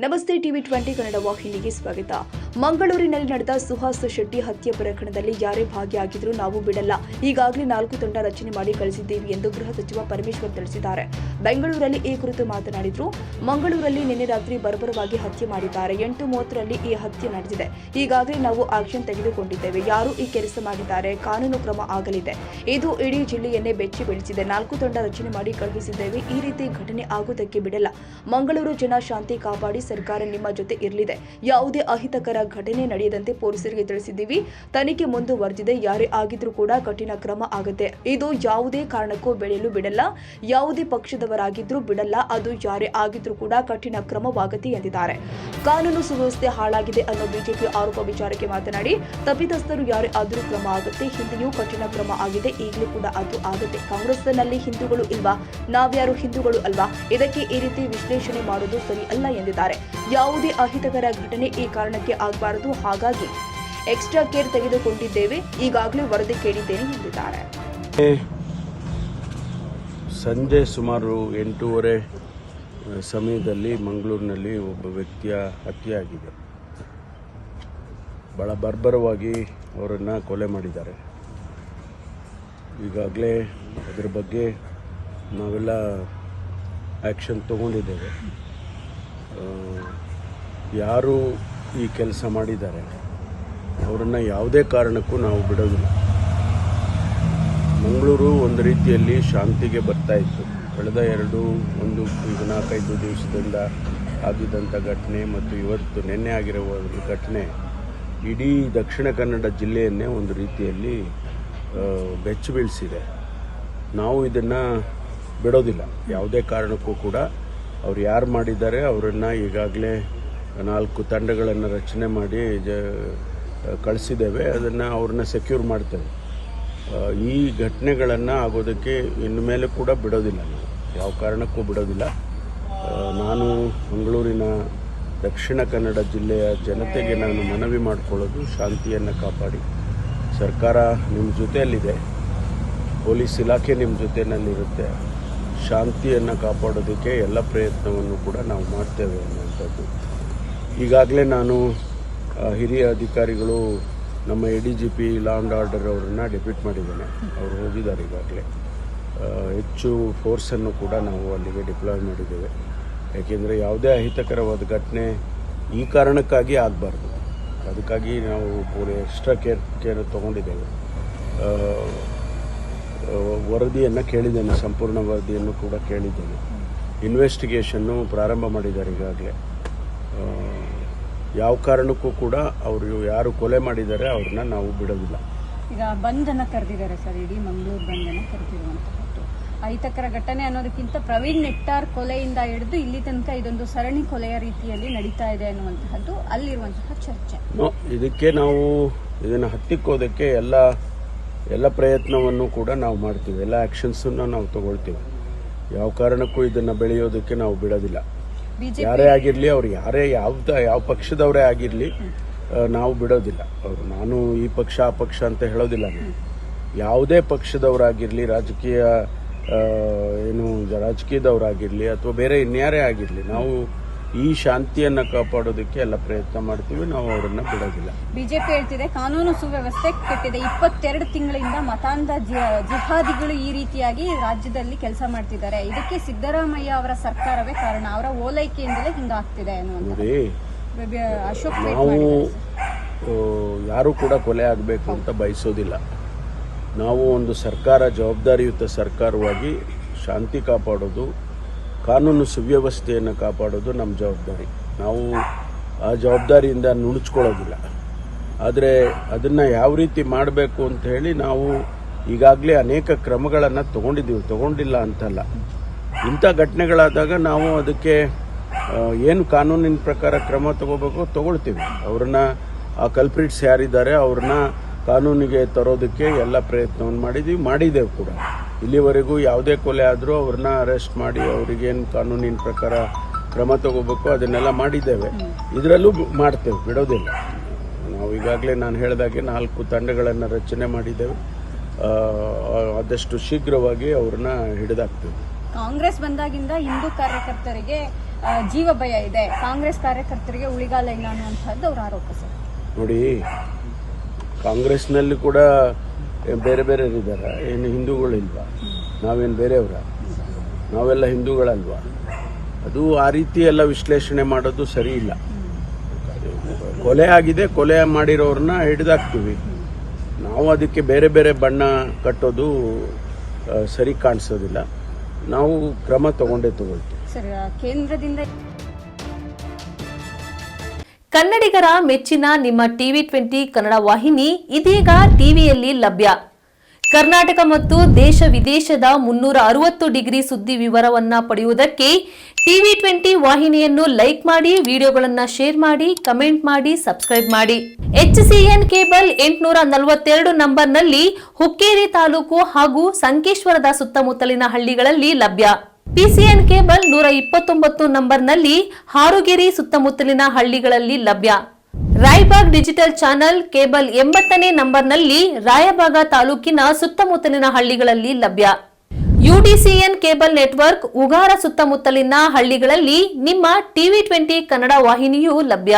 ನಮಸ್ತೆ ಟಿವಿ 20 ಕನ್ನಡ ವಾಹಿನಿಗೆ ಸ್ವಾಗತ. ಮಂಗಳೂರಿನಲ್ಲಿ ನಡೆದ ಸುಹಾಸ್ ಶೆಟ್ಟಿ ಹತ್ಯೆ ಪ್ರಕರಣದಲ್ಲಿ ಯಾರೇ ಭಾಗಿಯಾಗಿದ್ರೂ ನಾವು ಬಿಡಲ್ಲ. ಈಗಾಗಲೇ 4 ತಂಡ ರಚನೆ ಮಾಡಿ ಕಳಿಸಿದ್ದೇವೆ ಎಂದು ಗೃಹ ಸಚಿವ ಪರಮೇಶ್ವರ್ ತಿಳಿಸಿದ್ದಾರೆ. ಬೆಂಗಳೂರಲ್ಲಿ ಈ ಕುರಿತು ಮಾತನಾಡಿದ್ರು. ಮಂಗಳೂರಲ್ಲಿ ನಿನ್ನೆ ರಾತ್ರಿ ಬರ್ಬರವಾಗಿ ಹತ್ಯೆ ಮಾಡಿದ್ದಾರೆ. 8:30ರಲ್ಲಿ ಈ ಹತ್ಯೆ ನಡೆದಿದೆ. ಈಗಾಗಲೇ ನಾವು ಆಕ್ಷನ್ ತೆಗೆದುಕೊಂಡಿದ್ದೇವೆ. ಯಾರು ಈ ಕೆಲಸ ಮಾಡಿದ್ದಾರೆ ಕಾನೂನು ಕ್ರಮ ಆಗಲಿದೆ. ಇದು ಇಡೀ ಜಿಲ್ಲೆಯನ್ನೇ ಬೆಚ್ಚಿ ಬೀಳಿಸಿದೆ. 4 ತಂಡ ರಚನೆ ಮಾಡಿ ಕಳುಹಿಸಿದ್ದೇವೆ. ಈ ರೀತಿ ಘಟನೆ ಆಗುವುದಕ್ಕೆ ಬಿಡಲ್ಲ. ಮಂಗಳೂರು ಜನ ಶಾಂತಿ ಕಾಪಾಡಿ ಸರ್ಕಾರ ನಿಮ್ಮ ಜೊತೆ ಇರಲಿದೆ. ಯಾವುದೇ ಅಹಿತಕರ ಘಟನೆ ನಡೆಯದಂತೆ ಪೊಲೀಸರಿಗೆ ತಿಳಿಸಿದ್ದೀವಿ. ತನಿಖೆ ಮುಂದುವರೆದಿದೆ. ಯಾರೇ ಆಗಿದ್ರೂ ಕೂಡ ಕಠಿಣ ಕ್ರಮ ಆಗುತ್ತೆ. ಇದು ಯಾವುದೇ ಕಾರಣಕ್ಕೂ ಬೆಳೆಯಲು ಬಿಡಲ್ಲ. ಯಾವುದೇ ಪಕ್ಷದವರಾಗಿದ್ರೂ ಬಿಡಲ್ಲ. ಅದು ಯಾರೇ ಆಗಿದ್ರೂ ಕೂಡ ಕಠಿಣ ಕ್ರಮವಾಗುತ್ತೆ ಎಂದಿದ್ದಾರೆ. ಕಾನೂನು ಸುವ್ಯವಸ್ಥೆ ಹಾಳಾಗಿದೆ ಅನ್ನೋ ಬಿಜೆಪಿ ಆರೋಪ ವಿಚಾರಕ್ಕೆ ಮಾತನಾಡಿ, ತಪ್ಪಿತಸ್ಥರು ಯಾರೇ ಆದರೂ ಕ್ರಮ ಆಗುತ್ತೆ. ಹಿಂದೆಯೂ ಕಠಿಣ ಕ್ರಮ ಆಗಿದೆ. ಈಗಲೂ ಕೂಡ ಅದು ಆಗುತ್ತೆ. ಕಾಂಗ್ರೆಸ್ನಲ್ಲಿ ಹಿಂದೂಗಳು ಇಲ್ವಾ? ನಾವ್ಯಾರು ಹಿಂದೂಗಳು ಅಲ್ವಾ? ಇದಕ್ಕೆ ಈ ರೀತಿ ವಿಶ್ಲೇಷಣೆ ಮಾಡೋದು ಸರಿ ಅಲ್ಲ ಎಂದಿದ್ದಾರೆ. ಯಾವುದೇ ಅಹಿತಕರ ಘಟನೆ ಈ ಕಾರಣಕ್ಕೆ ಆಗಬಾರದು. ಹಾಗಾಗಿ ಎಕ್ಸ್ಟ್ರಾ ಕೇರ್ ತೆಗೆದುಕೊಂಡಿದ್ದೇವೆ. ಈಗಾಗಲೇ ವರದಿ ಕೇಳಿದ್ದೇನೆ ಎಂದಿದ್ದಾರೆ. ಸಂಜೆ ಸುಮಾರು 8:30 ಸಮಯದಲ್ಲಿ ಮಂಗಳೂರಿನಲ್ಲಿ ಒಬ್ಬ ವ್ಯಕ್ತಿಯ ಹತ್ಯೆಯಾಗಿದೆ. ಬಹಳ ಬರ್ಬರವಾಗಿ ಅವರನ್ನು ಕೊಲೆ ಮಾಡಿದ್ದಾರೆ. ಈಗಾಗಲೇ ಅದರ ಬಗ್ಗೆ ನಾವೆಲ್ಲ ಆ್ಯಕ್ಷನ್ ತಗೊಂಡಿದ್ದೇವೆ. ಯಾರು ಈ ಕೆಲಸ ಮಾಡಿದ್ದಾರೆ ಅವರನ್ನು ಯಾವುದೇ ಕಾರಣಕ್ಕೂ ನಾವು ಬಿಡೋದಿಲ್ಲ. ಮಂಗಳೂರು ಒಂದು ರೀತಿಯಲ್ಲಿ ಶಾಂತಿಗೆ ಬರ್ತಾ ಇತ್ತು. ಕಳೆದ 4-5 ದಿವಸದಿಂದ ಆಗಿದ್ದಂಥ ಘಟನೆ ಮತ್ತು ಇವತ್ತು ನಿನ್ನೆ ಆಗಿರುವ ಒಂದು ಘಟನೆ ಇಡೀ ದಕ್ಷಿಣ ಕನ್ನಡ ಜಿಲ್ಲೆಯನ್ನೇ ಒಂದು ರೀತಿಯಲ್ಲಿ ಬೆಚ್ಚಿ ಬೀಳಿಸಿದೆ. ನಾವು ಇದನ್ನು ಬಿಡೋದಿಲ್ಲ. ಯಾವುದೇ ಕಾರಣಕ್ಕೂ ಕೂಡ ಅವ್ರು ಯಾರು ಮಾಡಿದ್ದಾರೆ ಅವರನ್ನು ಈಗಾಗಲೇ 4 ತಂಡಗಳನ್ನು ರಚನೆ ಮಾಡಿ ಕಳಿಸಿದ್ದೇವೆ. ಅದನ್ನು ಅವ್ರನ್ನ ಸೆಕ್ಯೂರ್ ಮಾಡ್ತೇವೆ. ಈ ಘಟನೆಗಳನ್ನು ಆಗೋದಕ್ಕೆ ಇನ್ನು ಮೇಲೆ ಕೂಡ ಬಿಡೋದಿಲ್ಲ. ನಾವು ಯಾವ ಕಾರಣಕ್ಕೂ ಬಿಡೋದಿಲ್ಲ. ನಾನು ಮಂಗಳೂರಿನ ದಕ್ಷಿಣ ಕನ್ನಡ ಜಿಲ್ಲೆಯ ಜನತೆಗೆ ನಾನು ಮನವಿ ಮಾಡಿಕೊಳ್ಳೋದು, ಶಾಂತಿಯನ್ನು ಕಾಪಾಡಿ. ಸರ್ಕಾರ ನಿಮ್ಮ ಜೊತೆಯಲ್ಲಿದೆ, ಪೊಲೀಸ್ ಇಲಾಖೆ ನಿಮ್ಮ ಜೊತೆಯಲ್ಲಿರುತ್ತೆ. ಶಾಂತಿಯನ್ನು ಕಾಪಾಡೋದಕ್ಕೆ ಎಲ್ಲ ಪ್ರಯತ್ನವನ್ನು ಕೂಡ ನಾವು ಮಾಡ್ತೇವೆ ಅನ್ನುವಂಥದ್ದು. ಈಗಾಗಲೇ ನಾನು ಹಿರಿಯ ಅಧಿಕಾರಿಗಳು, ನಮ್ಮ ADGP ಲಾ ಆ್ಯಂಡ್ ಆರ್ಡರ್ ಅವರನ್ನು ಡೆಪ್ಯೂಟ್ ಮಾಡಿದ್ದೇನೆ. ಅವರು ಹೋಗಿದ್ದಾರೆ. ಈಗಾಗಲೇ ಹೆಚ್ಚು ಫೋರ್ಸನ್ನು ಕೂಡ ನಾವು ಅಲ್ಲಿಗೆ ಡಿಪ್ಲಾಯ್ ಮಾಡಿದ್ದೇವೆ. ಯಾಕೆಂದರೆ ಯಾವುದೇ ಅಹಿತಕರವಾದ ಘಟನೆ ಈ ಕಾರಣಕ್ಕಾಗಿ ಆಗಬಾರ್ದು. ಅದಕ್ಕಾಗಿ ನಾವು ಎಕ್ಸ್ಟ್ರಾ ಕೇರ್ ತೊಗೊಂಡಿದ್ದೇವೆ. ವರದಿಯನ್ನು ಕೇಳಿದ್ದೇನೆ, ಸಂಪೂರ್ಣ ವರದಿಯನ್ನು ಕೂಡ ಕೇಳಿದ್ದೇನೆ. ಇನ್ವೆಸ್ಟಿಗೇಷನ್ನು ಪ್ರಾರಂಭ ಮಾಡಿದ್ದಾರೆ ಈಗಾಗಲೇ. ಯಾವ ಕಾರಣಕ್ಕೂ ಕೂಡ ಅವರು ಯಾರು ಕೊಲೆ ಮಾಡಿದ್ದಾರೆ ಅವ್ರನ್ನ ನಾವು ಬಿಡೋದಿಲ್ಲ. ಈಗ ಬಂಧನ ಕರೆದಿದ್ದಾರೆ ಸರ್, ಇಡೀ ಮಂಗಳೂರು ಬಂಧನ ಕರೆದಿರುವಂತಹದ್ದು. ಅಹಿತಕರ ಘಟನೆ ಅನ್ನೋದಕ್ಕಿಂತ ಪ್ರವೀಣ್ ನೆಟ್ಟಾರ್ ಕೊಲೆಯಿಂದ ಹಿಡಿದು ಇಲ್ಲಿ ತನಕ ಇದೊಂದು ಸರಣಿ ಕೊಲೆಯ ರೀತಿಯಲ್ಲಿ ನಡೀತಾ ಇದೆ ಅನ್ನುವಂತಹದ್ದು ಅಲ್ಲಿರುವಂತಹ ಚರ್ಚೆ. ಇದಕ್ಕೆ ನಾವು ಇದನ್ನು ಹತ್ತಿಕ್ಕೋದಕ್ಕೆ ಎಲ್ಲ ಪ್ರಯತ್ನವನ್ನು ಕೂಡ ನಾವು ಮಾಡ್ತೀವಿ. ಎಲ್ಲ ಆ್ಯಕ್ಷನ್ಸನ್ನು ನಾವು ತಗೊಳ್ತೀವಿ. ಯಾವ ಕಾರಣಕ್ಕೂ ಇದನ್ನು ಬೆಳೆಯೋದಕ್ಕೆ ನಾವು ಬಿಡೋದಿಲ್ಲ. ಯಾರೇ ಆಗಿರಲಿ, ಅವ್ರು ಯಾವ ಪಕ್ಷದವರೇ ಆಗಿರಲಿ, ನಾವು ಬಿಡೋದಿಲ್ಲ. ಅವರು ನಾನು ಈ ಪಕ್ಷ ಆ ಪಕ್ಷ ಅಂತ ಹೇಳೋದಿಲ್ಲ. ಯಾವುದೇ ಪಕ್ಷದವರಾಗಿರಲಿ, ರಾಜಕೀಯದವರಾಗಿರಲಿ ಅಥವಾ ಬೇರೆ ಇನ್ಯಾರೇ ಆಗಿರಲಿ, ನಾವು ಈ ಶಾಂತಿಯನ್ನು ಕಾಪಾಡೋದಕ್ಕೆ ಎಲ್ಲ ಪ್ರಯತ್ನ ಮಾಡ್ತೀವಿ. ನಾವು ಅವರನ್ನು ಬಿಡೋದಿಲ್ಲ. ಬಿಜೆಪಿ ಹೇಳ್ತಿದೆ ಕಾನೂನು ಸುವ್ಯವಸ್ಥೆ ಕೆಟ್ಟಿದೆ. 22 ತಿಂಗಳಿಂದ ಮತಾಂಧ ಜಿಹಾದಿಗಳು ಈ ರೀತಿಯಾಗಿ ರಾಜ್ಯದಲ್ಲಿ ಕೆಲಸ ಮಾಡ್ತಿದ್ದಾರೆ. ಇದಕ್ಕೆ ಸಿದ್ದರಾಮಯ್ಯ ಅವರ ಸರ್ಕಾರವೇ ಕಾರಣ. ಅವರ ಓಲೈಕೆಯಿಂದಲೇ ಹಿಂಗಾಗ್ತಿದೆ ಅನ್ನುವಂಥ ಅಶೋಕ್ ನಾವು ಯಾರು ಕೂಡ ಕೊಲೆ ಆಗಬೇಕು ಅಂತ ಬಯಸೋದಿಲ್ಲ. ನಾವು ಒಂದು ಸರ್ಕಾರ, ಜವಾಬ್ದಾರಿಯುತ ಸರ್ಕಾರವಾಗಿ ಶಾಂತಿ ಕಾಪಾಡೋದು, ಕಾನೂನು ಸುವ್ಯವಸ್ಥೆಯನ್ನು ಕಾಪಾಡೋದು ನಮ್ಮ ಜವಾಬ್ದಾರಿ. ನಾವು ಆ ಜವಾಬ್ದಾರಿಯಿಂದ ನುಣುಚ್ಕೊಳ್ಳೋದಿಲ್ಲ. ಆದರೆ ಅದನ್ನು ಯಾವ ರೀತಿ ಮಾಡಬೇಕು ಅಂತ ಹೇಳಿ ನಾವು ಈಗಾಗಲೇ ಅನೇಕ ಕ್ರಮಗಳನ್ನು ತಗೊಂಡಿಲ್ಲ ಅಂತಲ್ಲ. ಇಂಥ ಘಟನೆಗಳಾದಾಗ ನಾವು ಅದಕ್ಕೆ ಏನು ಕಾನೂನಿನ ಪ್ರಕಾರ ಕ್ರಮ ತಗೋಬೇಕು ತಗೊಳ್ತೀವಿ. ಅವ್ರನ್ನ, ಆ ಕಲ್ಪ್ರಿಟ್ಸ್ ಯಾರಿದ್ದಾರೆ ಅವ್ರನ್ನ ಕಾನೂನಿಗೆ ತರೋದಕ್ಕೆ ಎಲ್ಲ ಪ್ರಯತ್ನವನ್ನು ಮಾಡಿದ್ದೇವೆ ಕೂಡ. ಇಲ್ಲಿವರೆಗೂ ಯಾವುದೇ ಕೊಲೆ ಆದರೂ ಅವ್ರನ್ನ ಅರೆಸ್ಟ್ ಮಾಡಿ ಅವ್ರಿಗೇನು ಕಾನೂನಿನ ಪ್ರಕಾರ ಕ್ರಮ ತಗೋಬೇಕು ಅದನ್ನೆಲ್ಲ ಮಾಡಿದ್ದೇವೆ. ಇದರಲ್ಲೂ ಮಾಡ್ತೇವೆ, ಬಿಡೋದಿಲ್ಲ. ನಾವು ಈಗಾಗಲೇ ನಾನು ಹೇಳಿದಾಗೆ 4 ತಂಡಗಳನ್ನು ರಚನೆ ಮಾಡಿದ್ದೇವೆ. ಆದಷ್ಟು ಶೀಘ್ರವಾಗಿ ಅವ್ರನ್ನ ಹಿಡಿದಾಕ್ತೇವೆ. ಕಾಂಗ್ರೆಸ್ ಬಂದಾಗಿಂದ ಹಿಂದೂ ಕಾರ್ಯಕರ್ತರಿಗೆ ಜೀವ ಭಯ ಇದೆ, ಕಾಂಗ್ರೆಸ್ ಕಾರ್ಯಕರ್ತರಿಗೆ ಉಳಿಗಾಲ ಇಲ್ಲ ಅನ್ನುವಂಥದ್ದು ಅವರ ಆರೋಪ ಸರ್. ನೋಡಿ, ಕಾಂಗ್ರೆಸ್ನಲ್ಲಿ ಕೂಡ ಬೇರೆ ಬೇರೆ ಇದ್ದಾರೆ, ಏನು ಹಿಂದೂಗಳಿಲ್ವಾ? ನಾವೇನು ಬೇರೆಯವರ? ನಾವೆಲ್ಲ ಹಿಂದೂಗಳಲ್ವಾ? ಅದು ಆ ರೀತಿ ಎಲ್ಲ ವಿಶ್ಲೇಷಣೆ ಮಾಡೋದು ಸರಿ ಇಲ್ಲ. ಕೊಲೆ ಆಗಿದೆ, ಕೊಲೆ ಮಾಡಿರೋರನ್ನ ಹಿಡಿದಾಕ್ತೀವಿ. ನಾವು ಅದಕ್ಕೆ ಬೇರೆ ಬೇರೆ ಬಣ್ಣ ಕಟ್ಟೋದು ಸರಿ ಕಾಣಿಸೋದಿಲ್ಲ. ನಾವು ಕ್ರಮ ತಗೊಳ್ತೀವಿ ಸರ್. ಕೇಂದ್ರದಿಂದ ಕನ್ನಡಿಗರ ಮೆಚ್ಚಿನ ನಿಮ್ಮ TV20 ಕನ್ನಡ ವಾಹಿನಿ ಇದೀಗ ಟಿವಿಯಲ್ಲಿ ಲಭ್ಯ. ಕರ್ನಾಟಕ ಮತ್ತು ದೇಶ ವಿದೇಶದ 360 ಡಿಗ್ರಿ ಸುದ್ದಿ ವಿವರವನ್ನ ಪಡೆಯುವುದಕ್ಕೆ TV20 ವಾಹಿನಿಯನ್ನು ಲೈಕ್ ಮಾಡಿ, ವಿಡಿಯೋಗಳನ್ನು ಶೇರ್ ಮಾಡಿ, ಕಮೆಂಟ್ ಮಾಡಿ, ಸಬ್ಸ್ಕ್ರೈಬ್ ಮಾಡಿ. HCN ಕೇಬಲ್ 842 ನಂಬರ್ನಲ್ಲಿ ಹುಕ್ಕೇರಿ ತಾಲೂಕು ಹಾಗೂ ಸಂಕೇಶ್ವರದ ಸುತ್ತಮುತ್ತಲಿನ ಹಳ್ಳಿಗಳಲ್ಲಿ ಲಭ್ಯ. PCN ಕೇಬಲ್ 129 ನಂಬರ್ನಲ್ಲಿ ಹಾರುಗೆರೆ ಸುತ್ತಮುತ್ತಲಿನ ಹಳ್ಳಿಗಳಲ್ಲಿ ಲಭ್ಯ. ರಾಯಬಾಗ್ ಡಿಜಿಟಲ್ ಚಾನೆಲ್ ಕೇಬಲ್ 80ನೇ ನಂಬರ್ನಲ್ಲಿ ರಾಯಬಾಗ ತಾಲೂಕಿನ ಸುತ್ತಮುತ್ತಲಿನ ಹಳ್ಳಿಗಳಲ್ಲಿ ಲಭ್ಯ. UDCN ಕೇಬಲ್ ನೆಟ್ವರ್ಕ್ ಉಗಾರ ಸುತ್ತಮುತ್ತಲಿನ ಹಳ್ಳಿಗಳಲ್ಲಿ ನಿಮ್ಮ TV20 ಕನ್ನಡ ವಾಹಿನಿಯೂ ಲಭ್ಯ.